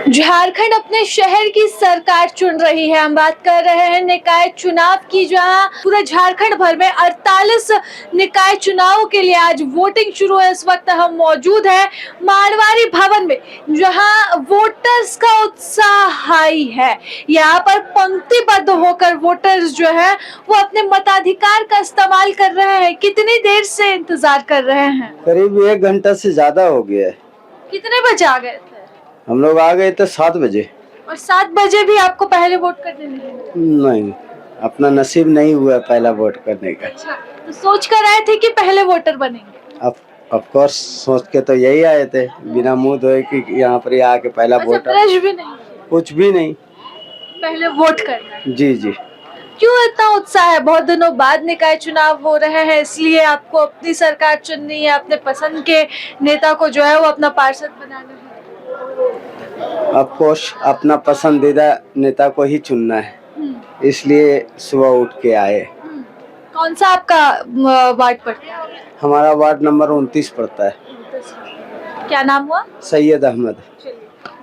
झारखंड अपने शहर की सरकार चुन रही है। हम बात कर रहे हैं निकाय चुनाव की, जहां पूरे झारखंड भर में 48 निकाय चुनाव के लिए आज वोटिंग शुरू है। इस वक्त हम मौजूद हैं मारवाड़ी भवन में, जहां वोटर्स का उत्साह हाई है। यहाँ पर पंक्तिबद्ध होकर वोटर्स जो है वो अपने मताधिकार का इस्तेमाल कर रहे हैं। कितनी देर से इंतजार कर रहे हैं? करीब 1 घंटा से ज्यादा हो गया है। कितने बजे आ गए थे? हम लोग आ गए थे 7 बजे। और 7 बजे भी आपको पहले वोट करने मिले? नहीं, अपना नसीब नहीं हुआ पहला वोट करने का। अच्छा, तो सोच कर आए थे कि पहले वोटर बनेंगे? ऑफ कोर्स सोच के तो यही आए थे, बिना मुंह धोए कि यहाँ पर आके पहला अच्छा, वोटर। ब्रश भी नहीं? कुछ भी नहीं, पहले वोट करना है। जी जी। क्यों इतना उत्साह है? बहुत दिनों बाद निकाय चुनाव हो रहे हैं, इसलिए आपको अपनी सरकार चुननी है, अपने पसंद के नेता को जो है वो अपना पार्षद बनाना है। ऑफ कोर्स अपना पसंदीदा नेता को ही चुनना है, इसलिए सुबह उठ के आए। कौन सा आपका वार्ड पड़ता है? हमारा वार्ड नंबर 29 पड़ता है। क्या नाम हुआ? सैयद अहमद।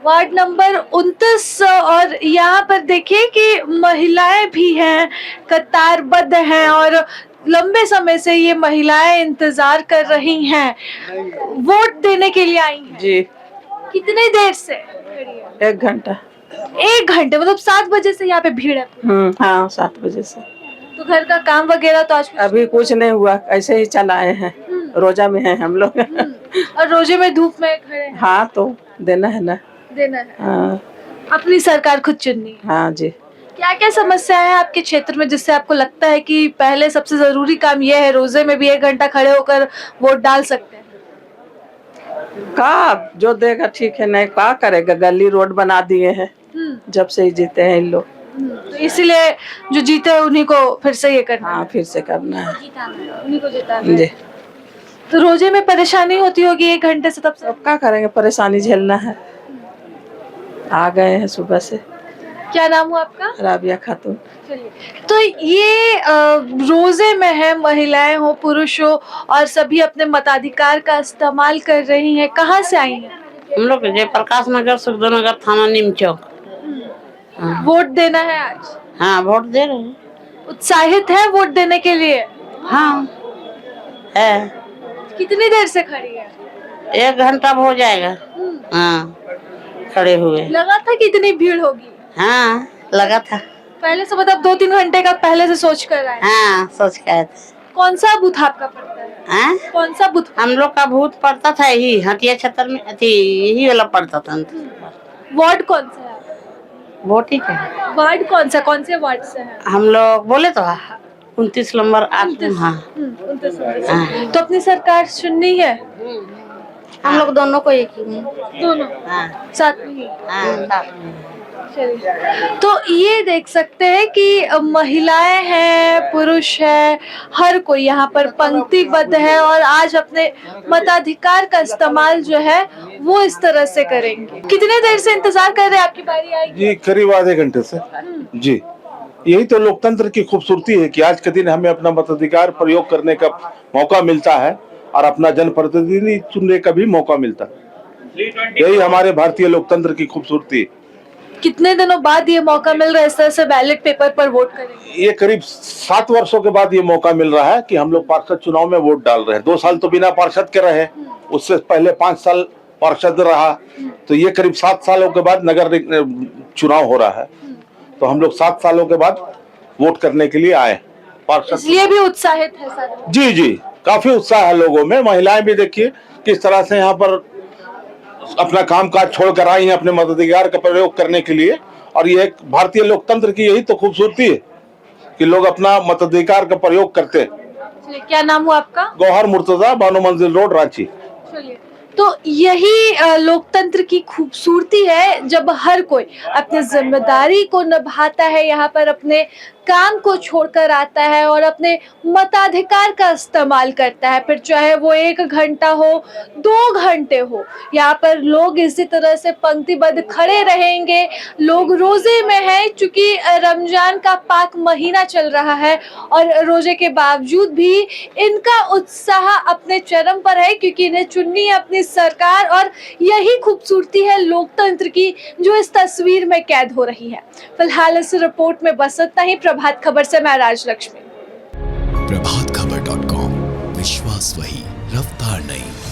Ward number 29। और यहाँ पर देखिए कि महिलाएं भी हैं, कतारबद्ध हैं और लंबे समय से ये महिलाएं इंतजार कर रही हैं, वोट देने के लिए आई हैं। जी, कितने देर से खड़ी है? 1 घंटा। 1 घंटे, मतलब 7 बजे से यहाँ पे भीड़ है? हाँ, 7 बजे से। तो घर का काम वगैरह तो आज अभी कुछ नहीं हुआ, ऐसे ही चल आए हैं। रोजा में हैं हम लोग। और रोजे में धूप में खड़े हैं। हाँ, तो देना है ना। देना है। हाँ, अपनी सरकार खुद चुननी है। हाँ जी। क्या क्या समस्याएं हैं आपके क्षेत्र में जिससे आपको लगता है कि पहले सबसे जरूरी काम यह है, रोजे में भी 1 घंटा खड़े होकर वोट डाल सकते हैं? का जो देगा ठीक है, नहीं क्या करेगा। गली रोड बना दिए हैं जब से ही जीते हैं इन लोग। तो इसलिए जो जीते हैं उन्हीं को फिर से ये करना हाँ, फिर से करना है। उन्हीं को जिताना है। जी। तो रोजे में परेशानी होती होगी 1 घंटे से, तब से अब क्या करेंगे, परेशानी झेलना है। आ गए हैं सुबह से। क्या नाम हुआ आपका? राबिया खातून। तो ये रोजे में है, महिलाएं हो पुरुष हो और सभी अपने मताधिकार का इस्तेमाल कर रही हैं। कहाँ से आई हैं? हम लोग जयप्रकाश नगर, सुखदेव नगर, थाना नीम चौक। वोट देना है आज? हाँ, वोट दे रहे हैं। उत्साहित है वोट देने के लिए? हाँ है। कितनी देर से खड़ी है? 1 घंटा हो जाएगा। हाँ, खड़े हुए। लगा था कि इतनी भीड़ होगी? हाँ, लगा था। पहले से मतलब 2-3 घंटे का पहले से सोच कर आए? हाँ, सोच के आए थे। कौन सा बूथ आपका पड़ता है? हाँ? कौन सा बूथ? हम लोग का भूत पड़ता था यही हटिया छतर में, यही वाला पड़ता था। वार्ड कौन सा है? वोट ही का वार्ड कौन सा? कौन से वार्ड से है? हम लोग बोले तो 29 नंबर। हाँ, 29 नंबर। तो अपनी सरकार चुननी है? हम लोग दोनों को एक ही में। दोनों साथ में ही? हाँ। चलिए, तो ये देख सकते हैं कि महिलाएं हैं, पुरुष है, हर कोई यहाँ पर पंक्तिबद्ध है और आज अपने मताधिकार का इस्तेमाल जो है वो इस तरह से करेंगे। कितने देर से इंतजार कर रहे हैं आपकी बारी आएगी? जी, करीब आधे घंटे से। जी, यही तो लोकतंत्र की खूबसूरती है कि आज के दिन हमें अपना मताधिकार प्रयोग करने का मौका मिलता है और अपना जनप्रतिनिधि चुनने का भी मौका मिलता है। यही हमारे भारतीय लोकतंत्र की खूबसूरती है। कितने दिनों बाद ये मौका मिल रहा है इस तरह से बैलेट पेपर पर वोट करेंगे? ये करीब 7 वर्षों के बाद ये मौका मिल रहा है कि हम लोग पार्षद चुनाव में वोट डाल रहे हैं। 2 साल तो बिना पार्षद के रहे, उससे पहले 5 साल पार्षद रहा, तो ये करीब 7 सालों के बाद नगर चुनाव हो रहा है। तो हम लोग 7 सालों के बाद वोट करने के लिए आए पार्षद। इसलिए भी उत्साहित है सारे? जी जी, काफी उत्साह है लोगों में। महिलाएं भी देखिए किस तरह से यहाँ पर अपना काम काज छोड़ कर आई हैं अपने मताधिकार का प्रयोग करने के लिए। और ये एक भारतीय लोकतंत्र की यही तो खूबसूरती है कि लोग अपना मताधिकार का प्रयोग करते हैं। क्या नाम हुआ आपका? गौहर मुर्तजा, बानो मंजिल रोड, रांची। तो यही लोकतंत्र की खूबसूरती है जब हर कोई अपनी जिम्मेदारी को निभाता है, यहाँ पर अपने काम को छोड़कर आता है और अपने मताधिकार का इस्तेमाल करता है, फिर चाहे वो 1 घंटा हो 2 घंटे हो, यहाँ पर लोग इसी तरह से पंक्तिबद्ध खड़े रहेंगे। लोग रोजे में हैं क्योंकि रमजान का पाक महीना चल रहा है और रोजे के बावजूद भी इनका उत्साह अपने चरम पर है क्योंकि इन्हें चुननी है अपनी सरकार और यही खूबसूरती है लोकतंत्र की जो इस तस्वीर में कैद हो रही है। फिलहाल इस रिपोर्ट में बस इतना ही। प्रभात खबर से मैं राजलक्ष्मी। प्रभातखबर.com, विश्वास वही, रफ्तार नहीं।